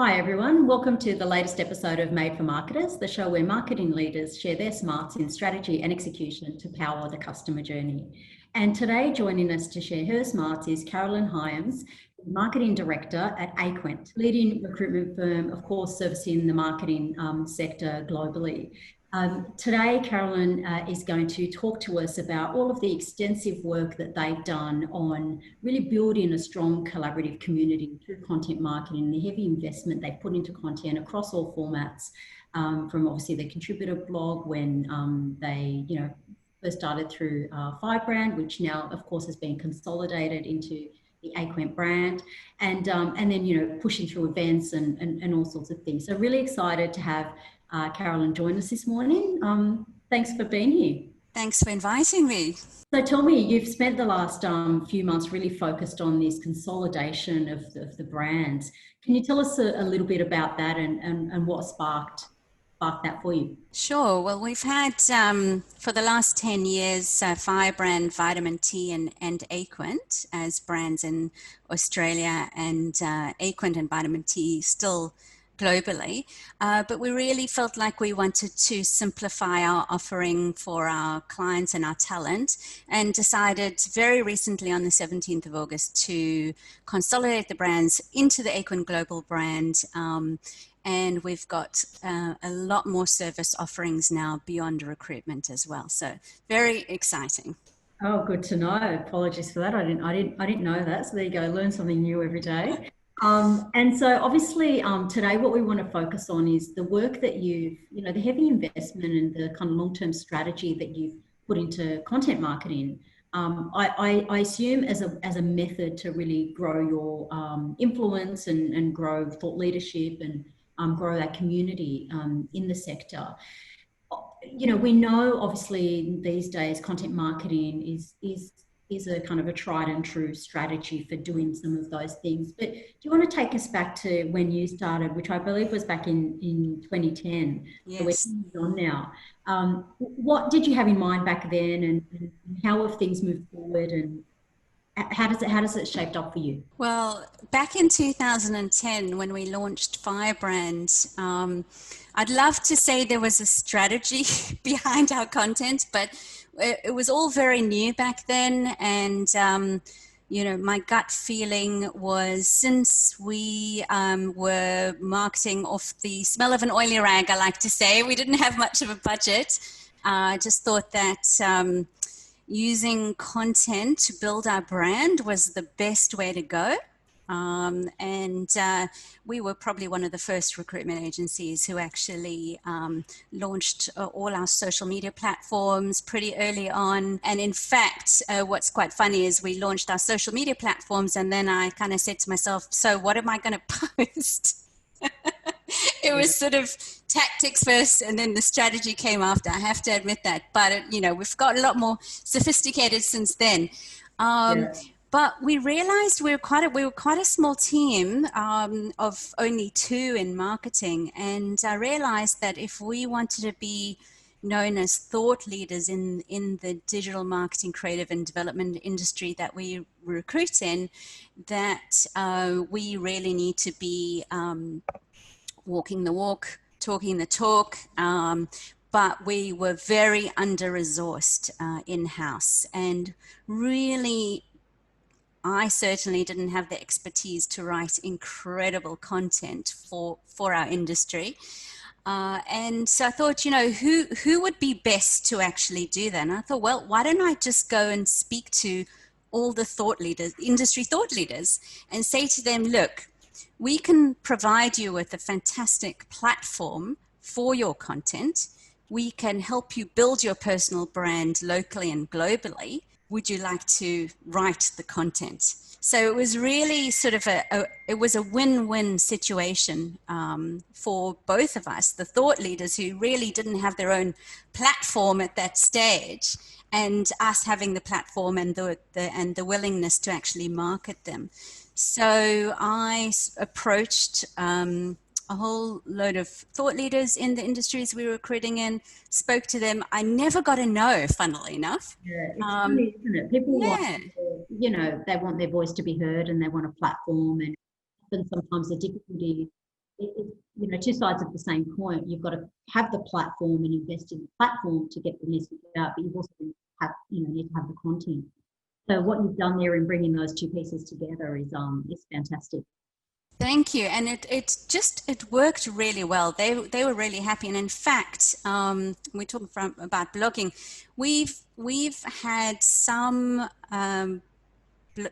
Hi everyone, welcome to the latest episode of Made for Marketers, the show where marketing leaders share their smarts in strategy and execution to power the customer journey. And today joining us to share her smarts is Carolyn Hyams, Marketing Director at Aquent, leading recruitment firm, of course, servicing the marketing sector globally. Today, Carolyn is going to talk to us about all of the extensive work that they've done on really building a strong collaborative community through content marketing and the heavy investment they put into content across all formats, from obviously the contributor blog when they, first started through Firebrand, which now, of course, has been consolidated into the Aquent brand, and then pushing through events and all sorts of things. So really excited to have Carolyn join us this morning. Thanks for being here. Thanks for inviting me. So tell me, you've spent the last few months really focused on this consolidation of the brands. Can you tell us a little bit about that and what sparked that for you? Sure. Well, we've had for the last 10 years Firebrand, Vitamin T and Aquent as brands in Australia, and Aquent and Vitamin T still globally, but we really felt like we wanted to simplify our offering for our clients and our talent, and decided very recently on the 17th of August to consolidate the brands into the Aquent Global brand. And we've got a lot more service offerings now beyond recruitment as well. So very exciting. Oh, good to know. Apologies for that. I didn't know that. So there you go. Learn something new every day. And so obviously today what we want to focus on is the work that the heavy investment and the kind of long-term strategy that you've put into content marketing. I assume as a method to really grow your influence and grow thought leadership and grow that community in the sector. We know obviously these days content marketing is a kind of a tried and true strategy for doing some of those things. But do you want to take us back to when you started, which I believe was back in 2010? Yes. So we're on now. What did you have in mind back then, and how have things moved forward, and how does it shaped up for you? Well, back in 2010, when we launched Firebrand, I'd love to say there was a strategy behind our content, but it was all very new back then. And, my gut feeling was, since we were marketing off the smell of an oily rag, I like to say, we didn't have much of a budget. I just thought that using content to build our brand was the best way to go. We were probably one of the first recruitment agencies who actually launched all our social media platforms pretty early on. And in fact, what's quite funny is we launched our social media platforms, and then I kind of said to myself, so what am I going to post? It was sort of tactics first, and then the strategy came after. I have to admit that. But, we've got a lot more sophisticated since then. But we realized we were quite a small team of only 2 in marketing. And I realized that if we wanted to be known as thought leaders in the digital marketing, creative and development industry that we recruit in, that we really need to be walking the walk, talking the talk, but we were very under-resourced in-house, and really, I certainly didn't have the expertise to write incredible content for our industry. And so I thought, who would be best to actually do that? And I thought, well, why don't I just go and speak to all the thought leaders, industry thought leaders, and say to them, look, we can provide you with a fantastic platform for your content. We can help you build your personal brand locally and globally. Would you like to write the content? So it was really sort of it was a win-win situation for both of us, the thought leaders who really didn't have their own platform at that stage, and us having the platform and the willingness to actually market them. So I approached a whole load of thought leaders in the industries we were recruiting in, spoke to them. I never got a no, funnily enough. Yeah, it's funny, isn't it? People want, they want their voice to be heard, and they want a platform. And sometimes the difficulty you know, two sides of the same coin. You've got to have the platform and invest in the platform to get the message out, but you've also have, you know, need to have the content. So what you've done there in bringing those two pieces together is fantastic. Thank you, and it worked really well. They were really happy, and in fact, we're talking about blogging. We've had some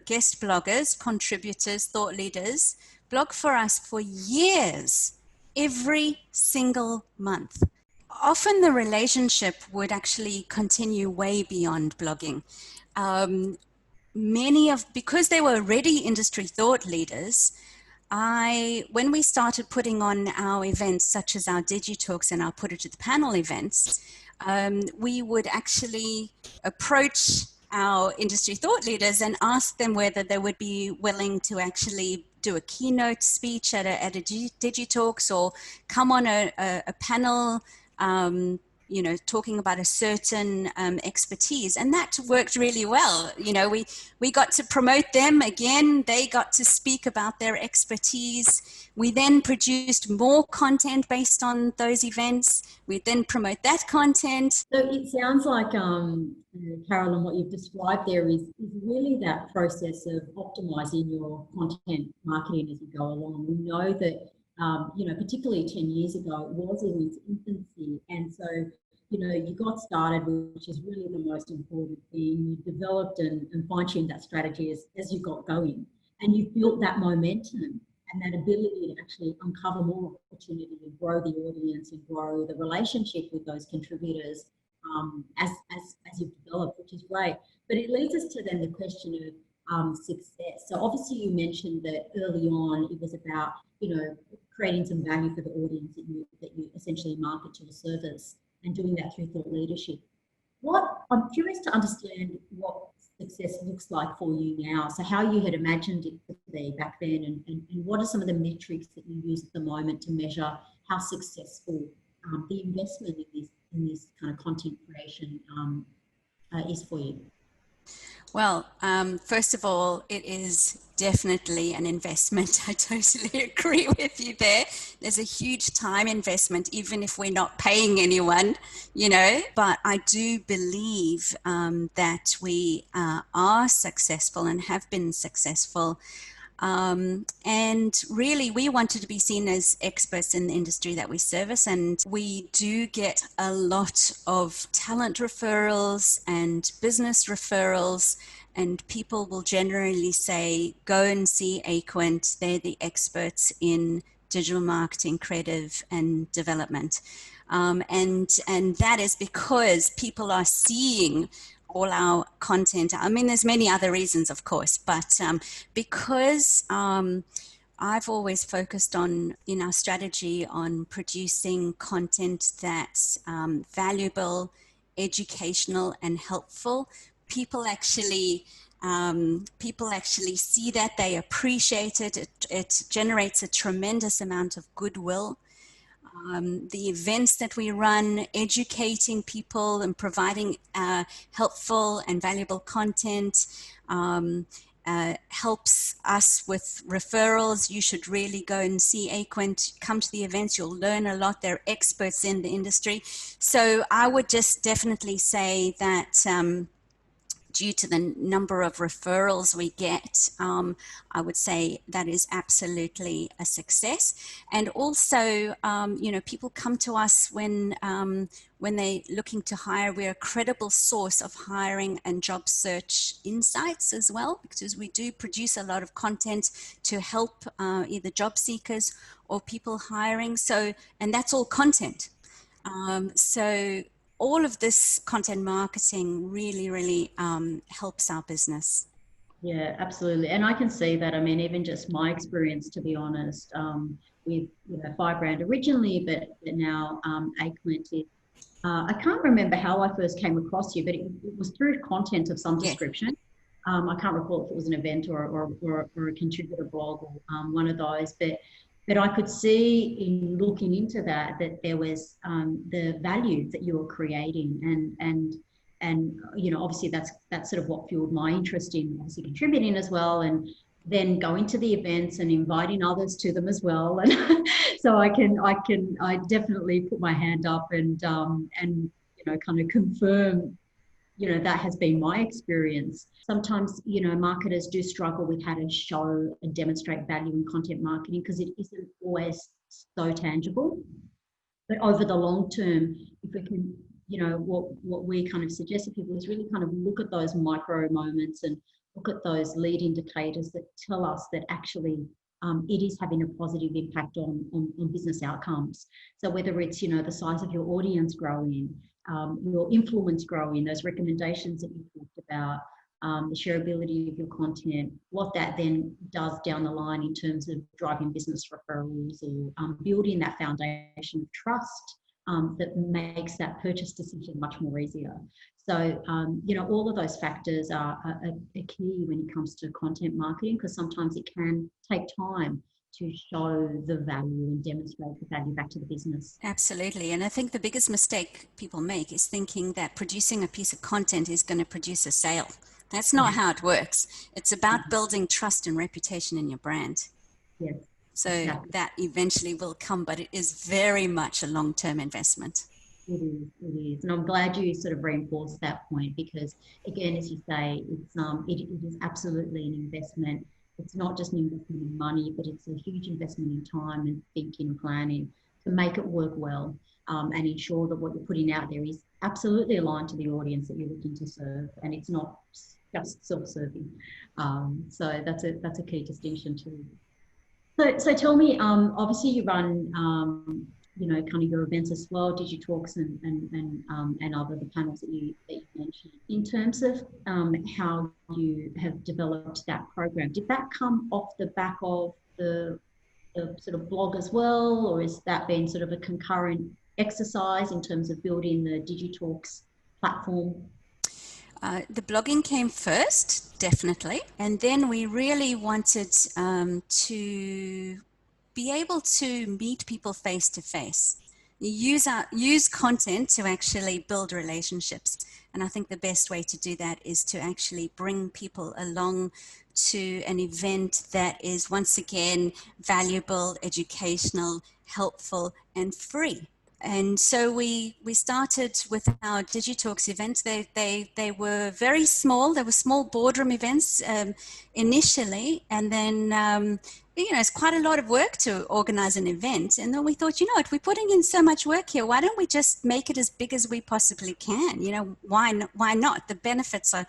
guest bloggers, contributors, thought leaders blog for us for years, every single month. Often the relationship would actually continue way beyond blogging. Because they were already industry thought leaders, when we started putting on our events, such as our DigiTalks and our Put It to the Panel events, we would actually approach our industry thought leaders and ask them whether they would be willing to actually do a keynote speech at a DigiTalks, or come on a panel, you know, talking about a certain expertise. And that worked really well. You know, we got to promote them again. They got to speak about their expertise. We then produced more content based on those events. We then promote that content. So it sounds like, Carolyn, what you've described there is really that process of optimizing your content marketing as you go along. We know that you know, particularly 10 years ago, it was in its infancy. And so, you know, you got started, which is really the most important thing. You developed and fine-tuned that strategy as you got going. And you built that momentum and that ability to actually uncover more opportunity and grow the audience and grow the relationship with those contributors as you've developed, which is great. But it leads us to then the question of success. So obviously you mentioned that early on it was about, you know, creating some value for the audience that you essentially market your service, and doing that through thought leadership. I'm curious to understand what success looks like for you now. So how you had imagined it to be back then, and what are some of the metrics that you use at the moment to measure how successful the investment in this kind of content creation is for you? Well, first of all, it is definitely an investment. I totally agree with you there. There's a huge time investment, even if we're not paying anyone, you know. But I do believe that we are successful and have been successful. And really, we wanted to be seen as experts in the industry that we service, and we do get a lot of talent referrals and business referrals, and people will generally say, go and see Aquent. They're the experts in digital marketing, creative, and development. And that is because people are seeing all our content. I mean, there's many other reasons, of course, but because I've always focused on, in our strategy, on producing content that's valuable, educational, and helpful, people actually see that, they appreciate it. It generates a tremendous amount of goodwill. The events that we run, educating people and providing helpful and valuable content helps us with referrals. You should really go and see Aquent, come to the events, you'll learn a lot. They're experts in the industry. So I would just definitely say that due to the number of referrals we get, I would say that is absolutely a success. And also, you know, people come to us when they're looking to hire. We're a credible source of hiring and job search insights as well, because we do produce a lot of content to help either job seekers or people hiring. So, and that's all content. So all of this content marketing really helps our business. Yeah, absolutely. And I can see that. I mean, even just my experience, to be honest, with, you know, Firebrand originally, but now Aquent is, I can't remember how I first came across you, but it was through content of some description. I can't recall if it was an event or a contributor blog or one of those, but I could see in looking into that there was the value that you were creating, and you know, obviously that's sort of what fueled my interest in obviously contributing as well, and then going to the events and inviting others to them as well. And so I definitely put my hand up and kind of confirm, that has been my experience. Sometimes, marketers do struggle with how to show and demonstrate value in content marketing because it isn't always so tangible. But over the long term, if we can, what we kind of suggest to people is really kind of look at those micro moments and look at those lead indicators that tell us that actually it is having a positive impact on business outcomes. So whether it's, the size of your audience growing, your influence growing, those recommendations that you talked about, the shareability of your content, what that then does down the line in terms of driving business referrals or building that foundation of trust that makes that purchase decision much more easier. So, all of those factors are key when it comes to content marketing, because sometimes it can take time to show the value and demonstrate the value back to the business. Absolutely. And I think the biggest mistake people make is thinking that producing a piece of content is going to produce a sale. That's not how it works. It's about building trust and reputation in your brand. Yes. So exactly. that eventually will come, but it is very much a long-term investment. It is. And I'm glad you sort of reinforced that point, because again, as you say, it is absolutely an investment. It's not just an investment in money, but it's a huge investment in time and thinking and planning to make it work well, and ensure that what you're putting out there is absolutely aligned to the audience that you're looking to serve, and it's not just self-serving. So that's a key distinction too. So tell me, obviously you run, kind of your events as well, DigiTalks and other the panels that you mentioned. In terms of how you have developed that program, did that come off the back of the sort of blog as well, or has that been sort of a concurrent exercise in terms of building the DigiTalks platform? The blogging came first, definitely. And then we really wanted to be able to meet people face to face. Use content to actually build relationships. And I think the best way to do that is to actually bring people along to an event that is, once again, valuable, educational, helpful, and free. And so we started with our DigiTalks events. They were very small. They were small boardroom events initially, and then it's quite a lot of work to organize an event. And then we thought, what, we're putting in so much work here. Why don't we just make it as big as we possibly can? Why not? The benefits are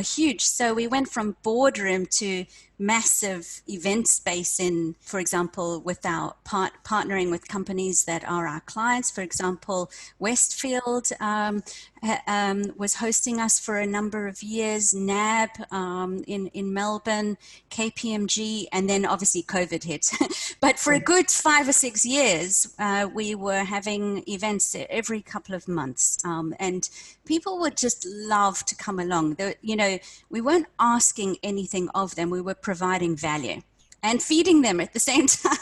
huge. So we went from boardroom to massive event space in, for example, with our partnering with companies that are our clients. For example, Westfield was hosting us for a number of years, NAB in Melbourne, KPMG, and then obviously COVID hit. But for a good 5 or 6 years, we were having events every couple of months, and people would just love to come along. We weren't asking anything of them. We were providing value and feeding them at the same time.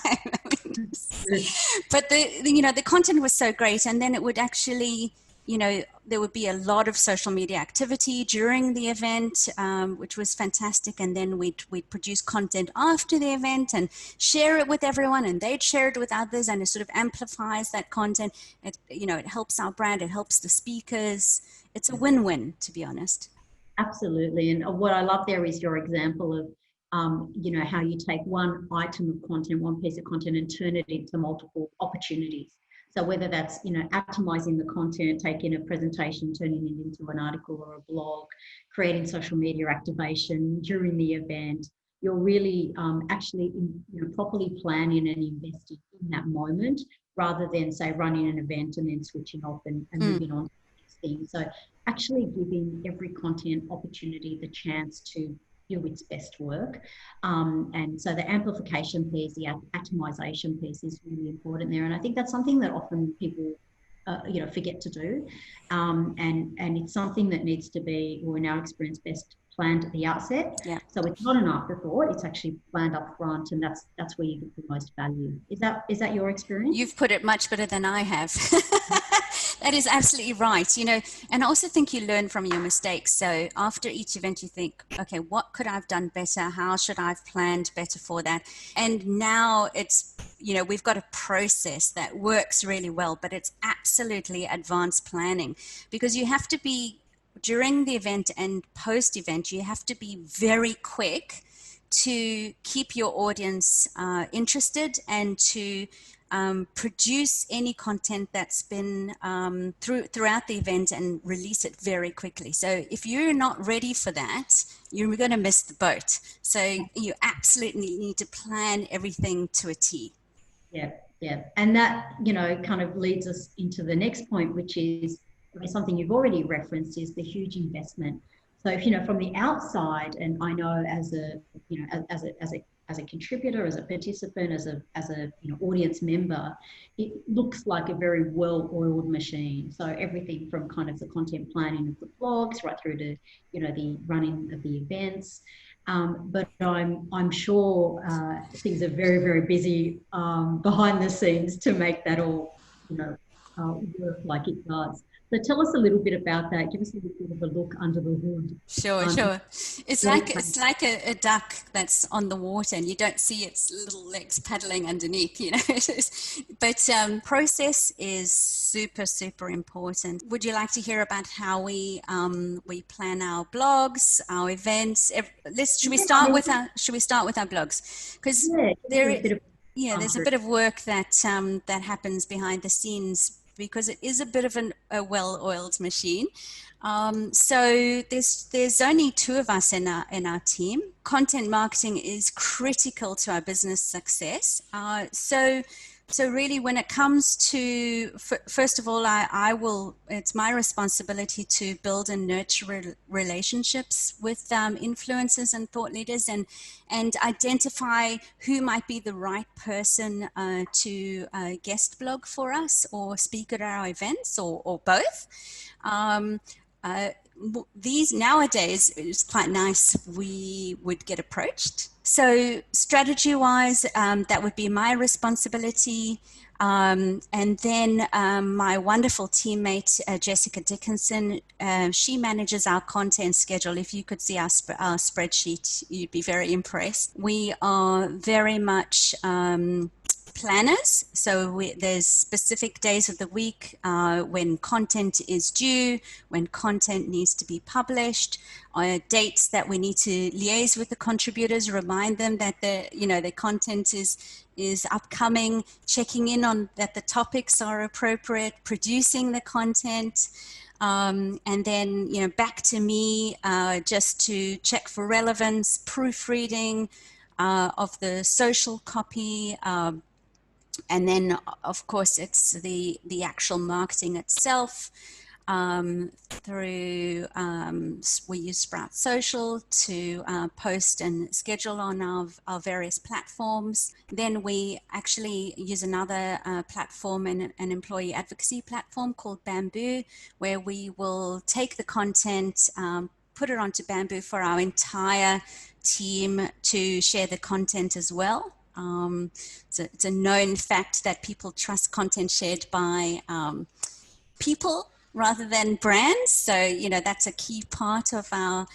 But the content was so great, and then it would actually, there would be a lot of social media activity during the event, which was fantastic. And then we'd produce content after the event and share it with everyone, and they'd share it with others, and it sort of amplifies that content. It helps our brand, it helps the speakers. It's a win-win, to be honest. Absolutely. And what I love there is your example of, how you take one item of content, one piece of content, and turn it into multiple opportunities. So whether that's, atomizing the content, taking a presentation, turning it into an article or a blog, creating social media activation during the event, you're really actually properly planning and investing in that moment, rather than, say, running an event and then switching off and moving on to the next thing. So actually giving every content opportunity the chance to do its best work. And so the amplification piece, the atomization piece is really important there. And I think that's something that often people, forget to do. And it's something that needs to be, or in our experience, best planned at the outset. Yeah. So it's not an afterthought, it's actually planned up front, and that's where you get the most value. Is that your experience? You've put it much better than I have. That is absolutely right. And I also think you learn from your mistakes. So after each event, you think, okay, what could I have done better? How should I have planned better for that? And now it's, we've got a process that works really well, but it's absolutely advanced planning, because you have to be, during the event and post event, you have to be very quick to keep your audience interested and to produce any content that's been throughout the event and release it very quickly. So if you're not ready for that, you're going to miss the boat. So you absolutely need to plan everything to a T. Yeah, yeah. And that, kind of leads us into the next point, which is something you've already referenced, is the huge investment. So if, from the outside, and I know as a contributor, as a participant, as a audience member, it looks like a very well-oiled machine. So everything from kind of the content planning of the blogs right through to the running of the events. But I'm sure things are very, very busy behind the scenes to make that all work like it does. So tell us a little bit about that. Give us a little bit of a look under the hood. Sure. It's like a duck that's on the water and you don't see its little legs paddling underneath, But process is super, super important. Would you like to hear about how we plan our blogs, our events? Should we start with our blogs? Because there's a bit of work that happens behind the scenes, because it is a bit of a well-oiled machine. So there's only two of us in our team. Content marketing is critical to our business success. So really, when it comes to, first of all, it's my responsibility to build and nurture relationships with influencers and thought leaders, and identify who might be the right person to guest blog for us or speak at our events, or both. These nowadays, it's quite nice, we would get approached. So strategy wise, that would be my responsibility. And then my wonderful teammate, Jessica Dickinson, she manages our content schedule. If you could see our spreadsheet, you'd be very impressed. We are very much planners. So there's specific days of the week when content is due, when content needs to be published, dates that we need to liaise with the contributors, remind them that their content is upcoming, checking in on that the topics are appropriate, producing the content. And then, back to me just to check for relevance, proofreading of the social copy, and then, of course, it's the actual marketing itself through, we use Sprout Social to post and schedule on our various platforms. Then we actually use another platform, an employee advocacy platform called Bamboo, where we will take the content, put it onto Bamboo for our entire team to share the content as well. It's a known fact that people trust content shared by people rather than brands. So, that's a key part of our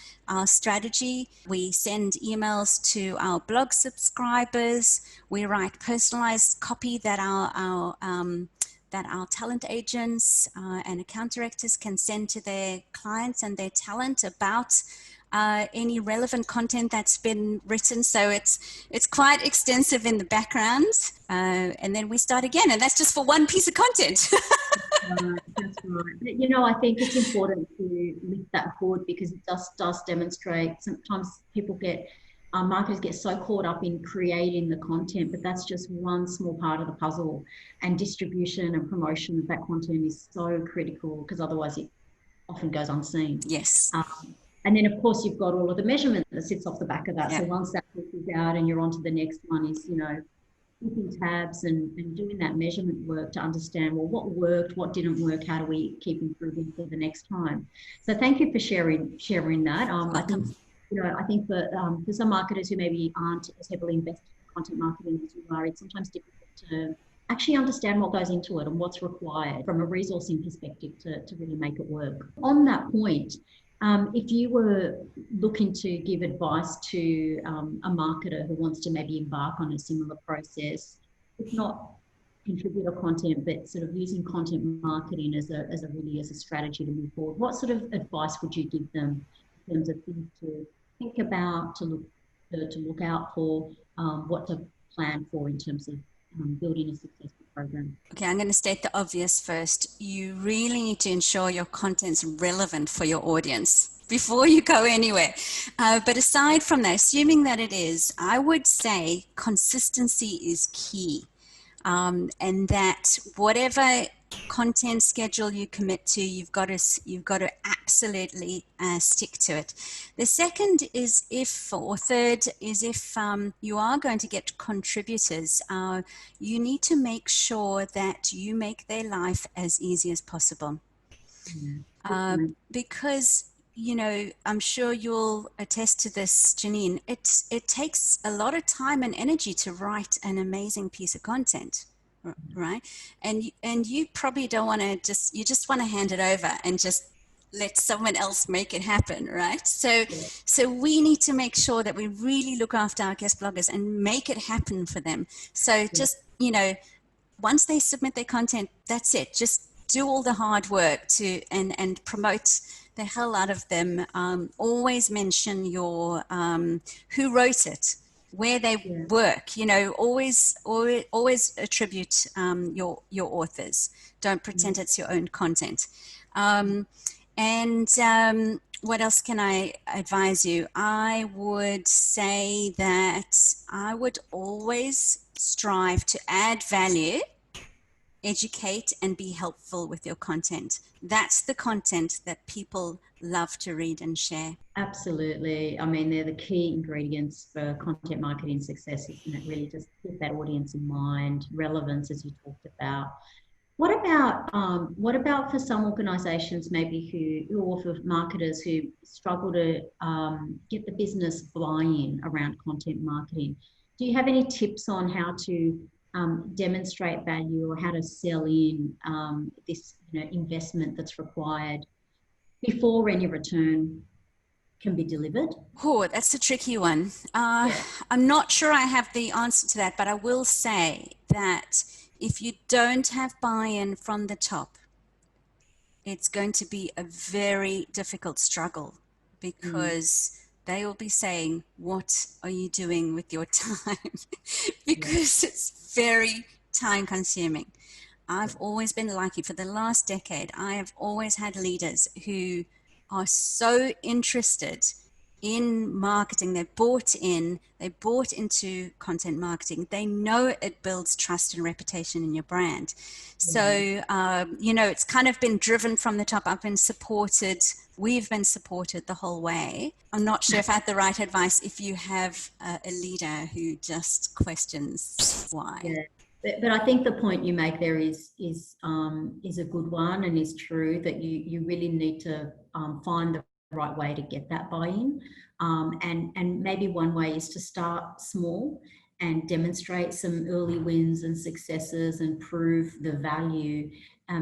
strategy. We send emails to our blog subscribers. We write personalized copy that our talent agents and account directors can send to their clients and their talent about any relevant content that's been written. So it's quite extensive in the background, and then we start again, and that's just for one piece of content. That's right. I think it's important to lift that hood, because it does demonstrate. Sometimes marketers get so caught up in creating the content, but that's just one small part of the puzzle, and distribution and promotion of that content is so critical, because otherwise it often goes unseen. Yes. And then, of course, you've got all of the measurement that sits off the back of that. Yep. So once that is out and you're on to the next one, is, keeping tabs and doing that measurement work to understand, well, what worked, what didn't work, how do we keep improving for the next time? So thank you for sharing that. I think for some marketers who maybe aren't as heavily invested in content marketing as you are, it's sometimes difficult to actually understand what goes into it and what's required from a resourcing perspective to really make it work. On that point, if you were looking to give advice to a marketer who wants to maybe embark on a similar process, if not contributor content, but sort of using content marketing as a strategy to move forward, what sort of advice would you give them in terms of things to think about, to look out for, what to plan for in terms of building a successful program? Okay, I'm going to state the obvious first. You really need to ensure your content's relevant for your audience before you go anywhere. But aside from that, assuming that it is, I would say consistency is key. And that whatever content schedule you commit to, you've got to absolutely stick to it. The second is third is if you are going to get contributors, you need to make sure that you make their life as easy as possible. Because I'm sure you'll attest to this, Janine. It takes a lot of time and energy to write an amazing piece of content, right? And you probably don't want to you just want to hand it over and just let someone else make it happen, right? So we need to make sure that we really look after our guest bloggers and make it happen for them. So just, once they submit their content, that's it. Just do all the hard work and promote the hell out of them. Always mention your who wrote it, where they work. Always attribute your authors. Don't pretend it's your own content. What else can I advise you? I would say that I would always strive to add value, educate, and be helpful with your content. That's the content that people love to read and share. Absolutely. I mean, they're the key ingredients for content marketing success, isn't it? Really just keep that audience in mind, relevance, as you talked about. What about for some organisations maybe or for marketers who struggle to get the business buy-in around content marketing? Do you have any tips on how to demonstrate value or how to sell in this investment that's required before any return can be delivered? Oh, that's a tricky one. I'm not sure I have the answer to that, but I will say that if you don't have buy-in from the top, it's going to be a very difficult struggle because they will be saying, what are you doing with your time? Because it's very time consuming. I've always been lucky. For the last decade, I have always had leaders who are so interested in marketing. They bought into content marketing. They know it builds trust and reputation in your brand. So, it's kind of been driven from the top up and supported. We've been supported the whole way. I'm not sure if I had the right advice if you have a leader who just questions why. Yeah. But I think the point you make there is a good one and is true, that you really need to find the right way to get that buy-in. And maybe one way is to start small and demonstrate some early wins and successes and prove the value,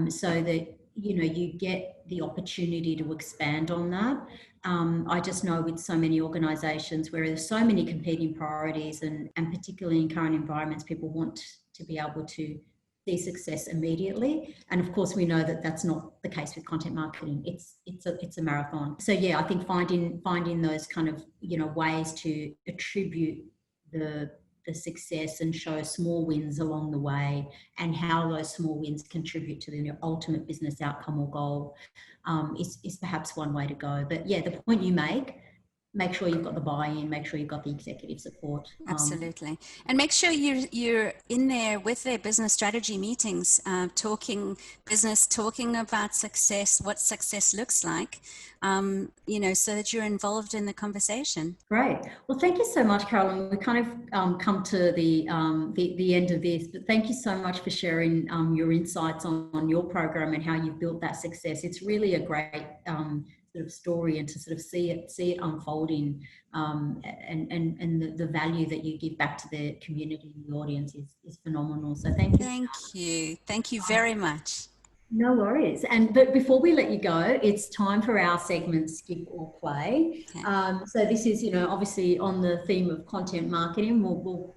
so that you get the opportunity to expand on that. I just know with so many organisations where there's so many competing priorities, and particularly in current environments, people want to be able to see success immediately. And of course, we know that that's not the case with content marketing. It's a marathon. So yeah, I think finding those kind of ways to attribute the success and show small wins along the way, and how those small wins contribute to the ultimate business outcome or goal, is perhaps one way to go. But yeah, the point you make sure you've got the buy-in, make sure you've got the executive support. Absolutely. And make sure you're in there with their business strategy meetings, talking about success, what success looks like, so that you're involved in the conversation. Great. Well, thank you so much, Carolyn. We kind of come to the end of this, but thank you so much for sharing your insights on your program and how you've built that success. It's really a great sort of story and to sort of see it unfolding, and the value that you give back to the community and the audience is phenomenal. So thank you. Thank you very much. No worries. But before we let you go, it's time for our segment Skip or Play. Okay. So this is, obviously on the theme of content marketing. We'll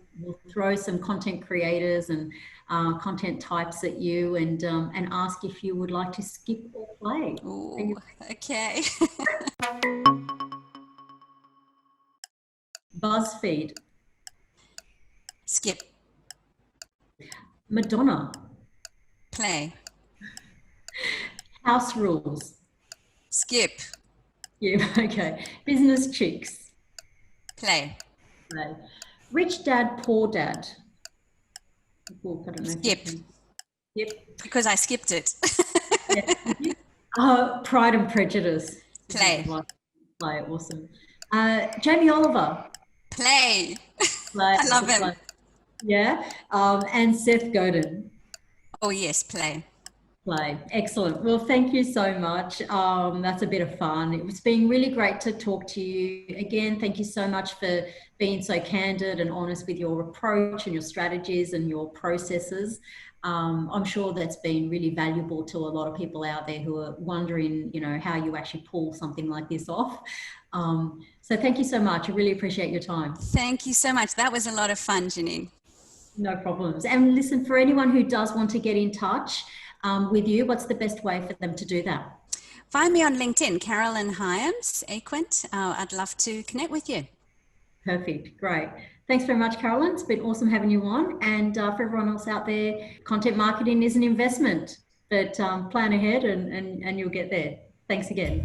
throw some content creators and content types at you and ask if you would like to skip or play. Ooh, okay. BuzzFeed. Skip. Madonna. Play. House Rules. Skip. Yeah, okay. Business Chicks. Play. Play. Rich Dad, Poor Dad. Oh, I don't know. Skip. Yep. Because I skipped it. Pride and Prejudice. Play. Play. Awesome. Jamie Oliver. Play. Play. I love him. Play. Yeah. And Seth Godin. Oh yes, play. Play. Excellent. Well, thank you so much. That's a bit of fun. It's been really great to talk to you. Again, thank you so much for being so candid and honest with your approach and your strategies and your processes. I'm sure that's been really valuable to a lot of people out there who are wondering, how you actually pull something like this off. So thank you so much. I really appreciate your time. Thank you so much. That was a lot of fun, Janine. No problems. And listen, for anyone who does want to get in touch with you, what's the best way for them to do that? Find me on LinkedIn, Carolyn Hyams, Aquent. I'd love to connect with you. Perfect. Great. Thanks very much, Carolyn. It's been awesome having you on. And for everyone else out there, content marketing is an investment, but plan ahead and you'll get there. Thanks again.